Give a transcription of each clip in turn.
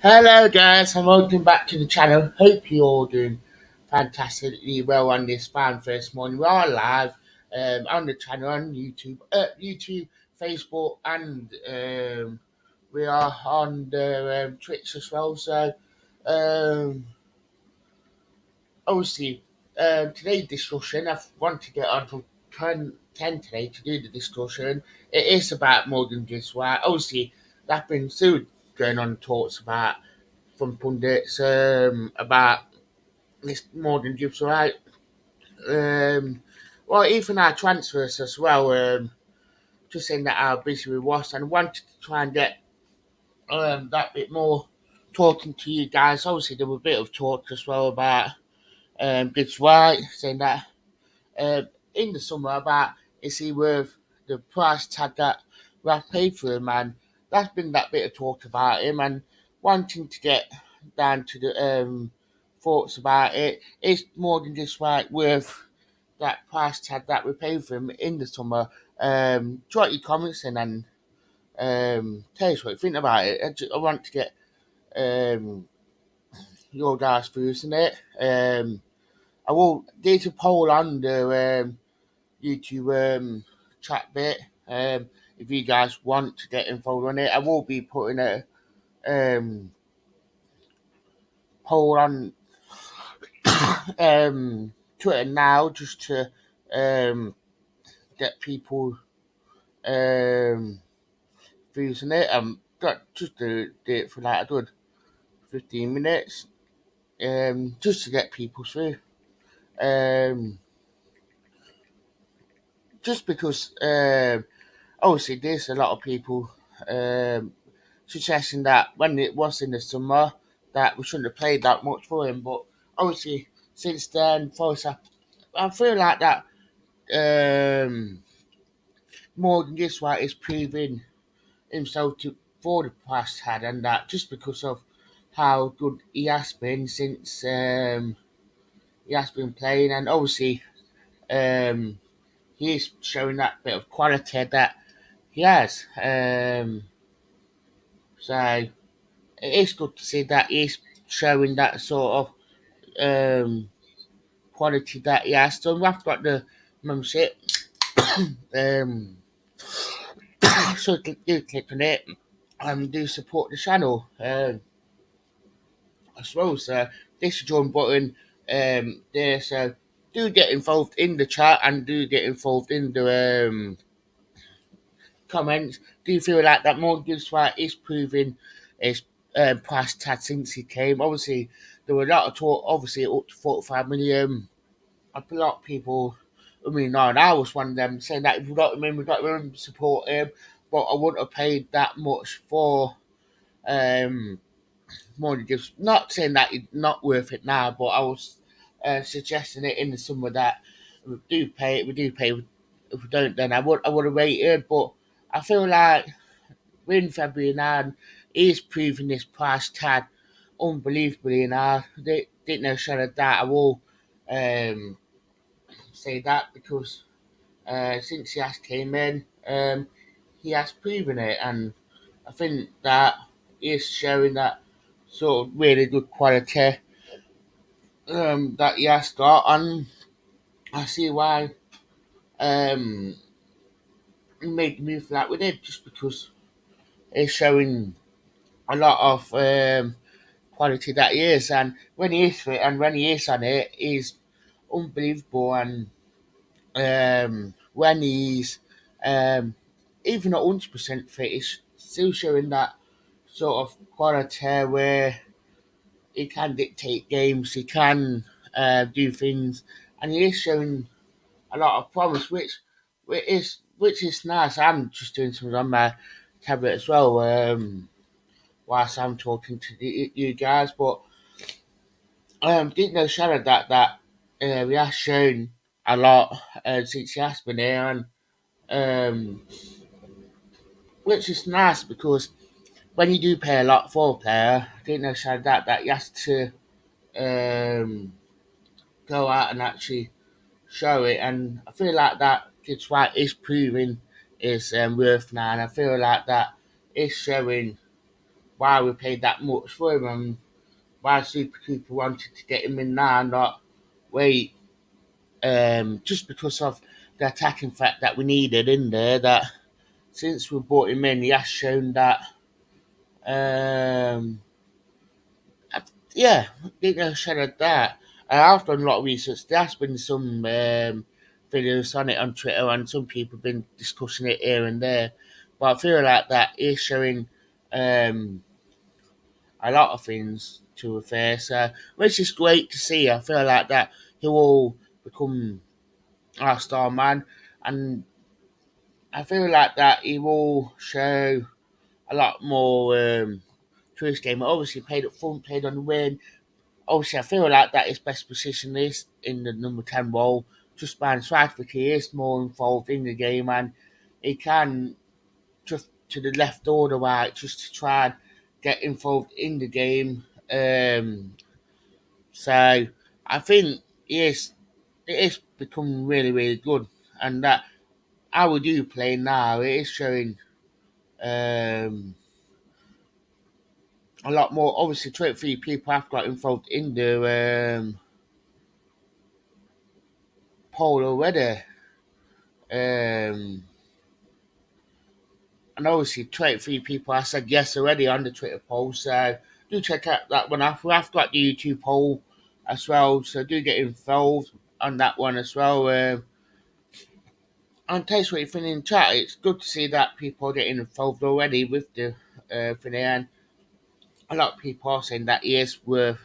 Hello guys and welcome back to the channel. Hope you're all doing fantastically well on this fine first morning. We are live on the channel on YouTube, Facebook, and we are on the Twitch as well. So um, obviously today's discussion, I want to get on to 10 today to do the discussion. It is about Morgan Gibbs-white. Obviously, that's been still going on talks about from pundits about this Morgan Gibbs-white. Well, even our transfers as well. Just saying that how busy we was and wanted to try and get that bit more talking to you guys. Obviously, there was a bit of talk as well about Gibbs-white, saying that uh, in the summer about is he worth the price tag that we have paid for him, and that's been that bit of talk about him and wanting to get down to the thoughts about it. Is Morgan Gibbs-white worth that price tag that we paid for him in the summer? Drop your comments in and tell us what you think about it. I want to get um, your guys' views on it. I will did a poll on the YouTube chat bit. If you guys want to get involved on it, I will be putting a um, poll on Twitter now just to get people um, views on it. Got just do it for like a good 15 minutes just to get people through. Um, just because obviously there's a lot of people um, suggesting that when it was in the summer that we shouldn't have played that much for him. But obviously since then, I feel like that Morgan Gibbs-white is proving himself to for the past had, and that just because of how good he has been since he has been playing, and obviously he is showing that bit of quality that he has. So it is good to see that he's showing that sort of quality that he has. So we've got the membership. Um, so do click on it and do support the channel as well. So this join button there. So do get involved in the chat and do get involved in the comments. Do you feel like that Morgan Gibbs-white is proving his price tag since he came? Obviously, there were a lot of talk. Obviously, up to 45 million. A lot of people. I mean, no, and I was one of them saying that if we got to support him. But I wouldn't have paid that much for Morgan Gibbs. Not saying that it's not worth it now, but I was suggesting it in the summer that we do pay it. We do pay. If we don't, then I would have waited. But I feel like we're in February now, and he's proving this price tag unbelievably now. They didn't know shadow that. I will say that because since he has came in, he has proven it, and I think that is showing that sort of really good quality that he has got, and I see why um, he made the move that we did, just because he's showing a lot of quality that he is, and when he is fit and when he is on it, he's unbelievable, and when he's um, even at 100% fit, he's still showing that sort of quality where he can dictate games, he can do things, and he is showing a lot of promise, which is nice. I'm just doing something on my tablet as well, whilst I'm talking to you guys, but didn't know Shadow that he has shown a lot since he has been here, and um, which is nice because when you do pay a lot for a player, I didn't know Shadow that you have to um, go out and actually show it, and I feel like that Kids White is proving his worth now, and I feel like that is showing why we paid that much for him and why Super Cooper wanted to get him in now, not wait, just because of the attacking fact that we needed in there. That since we brought him in, he has shown that. Um, yeah, didn't know shadow that. I've done a lot of research. There's been some videos on it on Twitter, and some people have been discussing it here and there. But I feel like that is showing um, a lot of things to a fair. So, which is great to see. I feel like that he will become our star man, and I feel like that he will show a lot more to his game. Obviously, played up front, played on the wing. Obviously, I feel like that his best position is in the number 10 role. Just by his right foot, he is more involved in the game, and he can just to the left or the right just to try and get involved in the game. So I think it is becoming really, really good, and that how we do play now, it is showing um, a lot more. Obviously, 23 people have got involved in the poll already. And obviously, 23 people have said yes already on the Twitter poll. So do check out that one out. We have got the YouTube poll as well. So do get involved on that one as well. And tell us what you think in chat. It's good to see that people are getting involved already with the thing. And a lot of people are saying that he is worth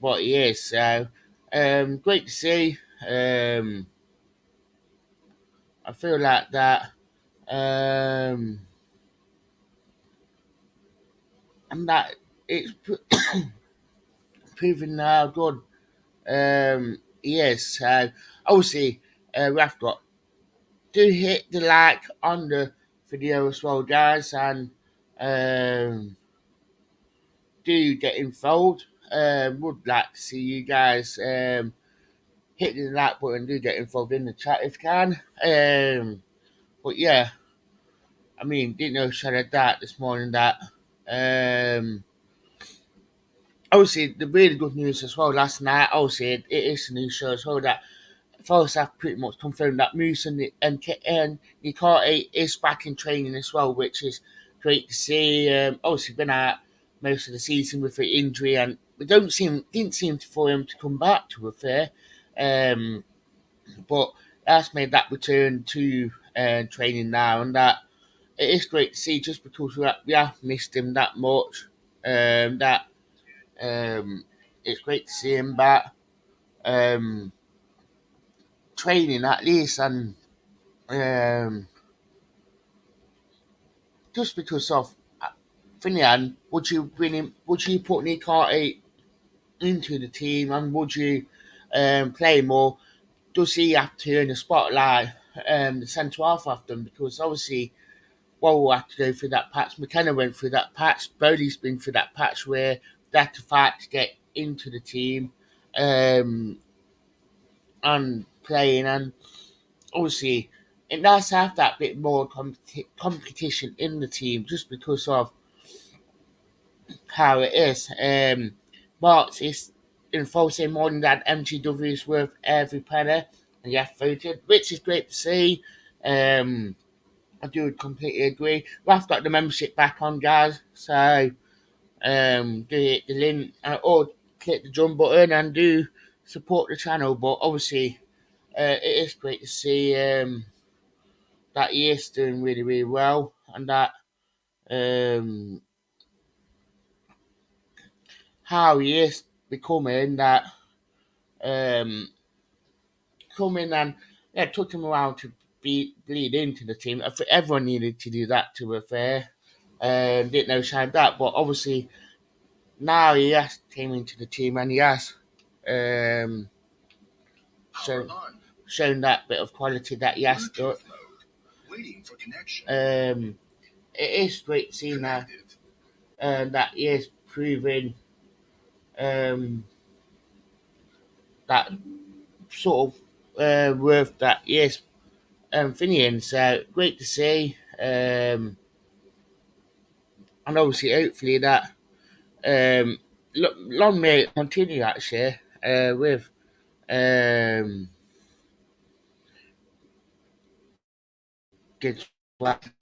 what he is. So great to see. I feel like that. Um, and that it's proving how good he is. So obviously, we have got do hit the like on the video as well, guys, and um, do get involved. Would like to see you guys hit the like button. Do get involved in the chat if you can. But yeah, I mean, didn't know shadow that this morning that. Um, Obviously, the really good news as well last night. Obviously, it is a new show as well that Forest have pretty much confirmed that Moose and Nikati is back in training as well, which is great to see. Obviously, been out most of the season with the injury, and we didn't seem for him to come back to a fair. But that's made that return to training now, and that it is great to see just because we have missed him that much. That it's great to see him back training at least, and um, just because of Finian, would you bring him? Would you put Nick Carty into the team, and would you play more? Does he have to earn the spotlight, the centre half of them? Because obviously, we'll have to go through that patch. McKenna went through that patch. Bowley's been through that patch where they had to fight to get into the team, and playing, and obviously it does have that bit more competition in the team just because of how it is. But it's enforcing more than that MGW is worth every penny, and you have voted, which is great to see. I do completely agree. We've got the membership back on, guys, so do hit the link or click the join button and do support the channel. But obviously, it is great to see that he is doing really, really well, and that um, how he is becoming that coming and yeah, took him around to bleed into the team. I think everyone needed to do that to be fair. Didn't know shine that, but obviously now he has came into the team and he has um, shown, shown that bit of quality that he has got. It is great to see now that he is proving um, that sort of worth that he is Finian. So great to see. and obviously, hopefully, that long may it continue actually with um, Gibbs Black.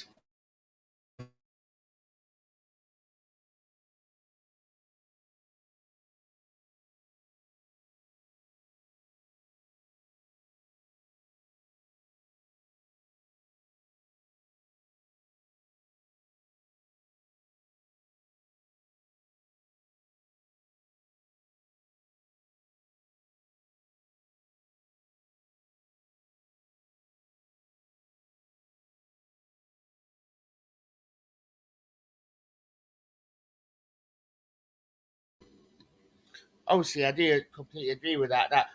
Obviously, I do completely agree with that.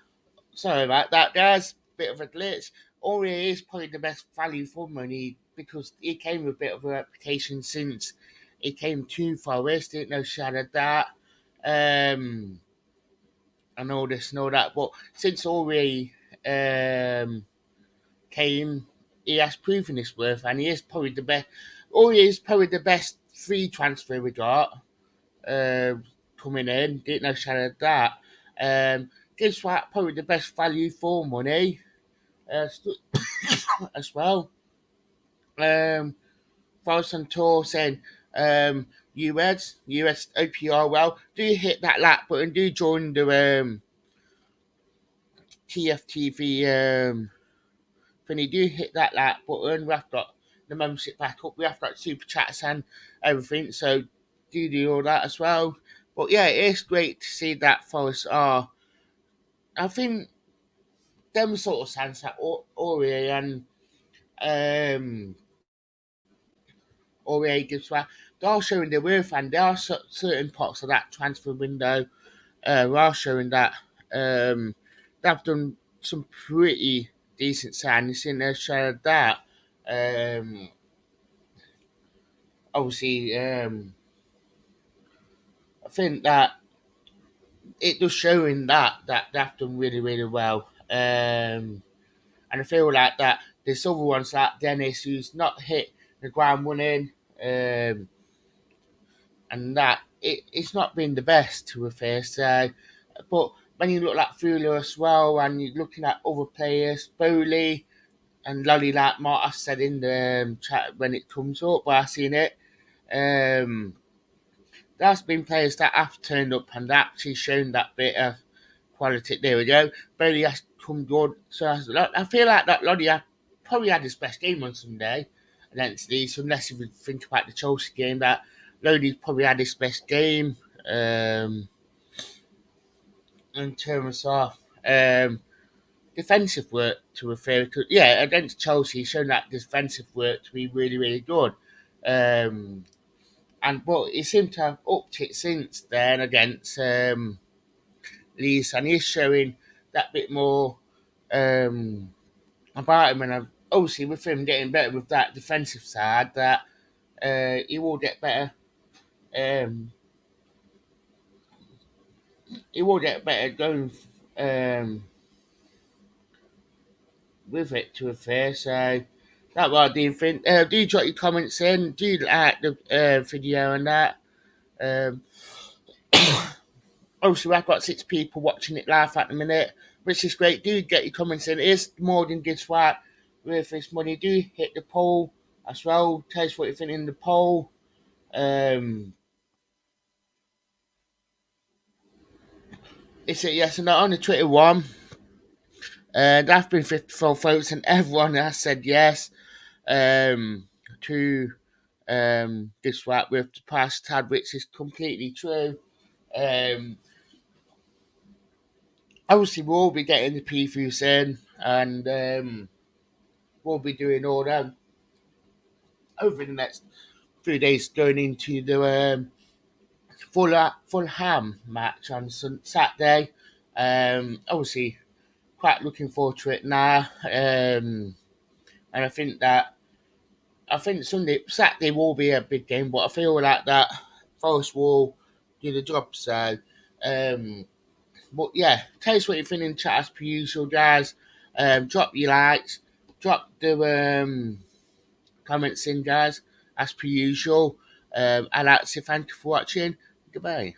Sorry about that, guys. Bit of a glitch. Ori is probably the best value for money because he came with a bit of a reputation since he came too far west. Didn't know shadow that. Um, and all this and all that. But since Ori came, he has proven his worth, and he is probably the best. Ori is probably the best free transfer we got uh, coming in. Didn't know shadow that. Gibbs White probably the best value for money as well. Forest on tour saying, US, hope you are well. Do hit that like button. Do join the TFTV thingy. Do hit that like button. We have got the membership back up. We have got super chats and everything. So do all that as well. But yeah, it is great to see that Forest are. I think them sort of sense that Ori and um Ori gives well. They are showing their worth, and there are certain parts of that transfer window are showing that they've done some pretty decent signings in there. Showing that um, obviously, I think that it does showing that they've done really well. And I feel like that there's other ones like Dennis who's not hit the ground running. And that it's not been the best to a fair say. But when you look at Fuller as well, and you're looking at other players, Bowley and Lolly, like Marta said in the chat when it comes up, where I seen it, um, there's been players that have turned up and actually shown that bit of quality. There we go. Bowley has come good. So I feel like that Lolly probably had his best game on Sunday against these, unless if you think about the Chelsea game, that Lodi probably had his best game in terms of defensive work to refer to. Yeah, against Chelsea, he's shown that defensive work to be really good. Um, and but he seemed to have upped it since then against Leeds, and he's showing that bit more about him. And obviously, with him getting better with that defensive side, that he will get better. Um, he will get better going um, with it to a fair. So that what I do think. Do drop your comments in. Do like the video and that. Um, obviously, I've got 6 people watching it live at the minute, which is great. Do get your comments in. It is Morgan Gibbs-white worth his money. Do hit the poll as well. Tell us what you think in the poll. Um, it's a yes or no on the Twitter one. There have been 54 votes, and everyone has said yes to this right with the price tag, which is completely true. Um, obviously, we'll be getting the previews in, and we'll be doing all them over the next few days, going into the Fulham match on Saturday. Obviously, quite looking forward to it now, and I think Saturday will be a big game, but I feel like that Forest will do the job. So, but yeah, tell us what you think in chat as per usual, guys. Drop your likes, drop the comments in, guys, as per usual. I'd like to say thank you for watching. Goodbye.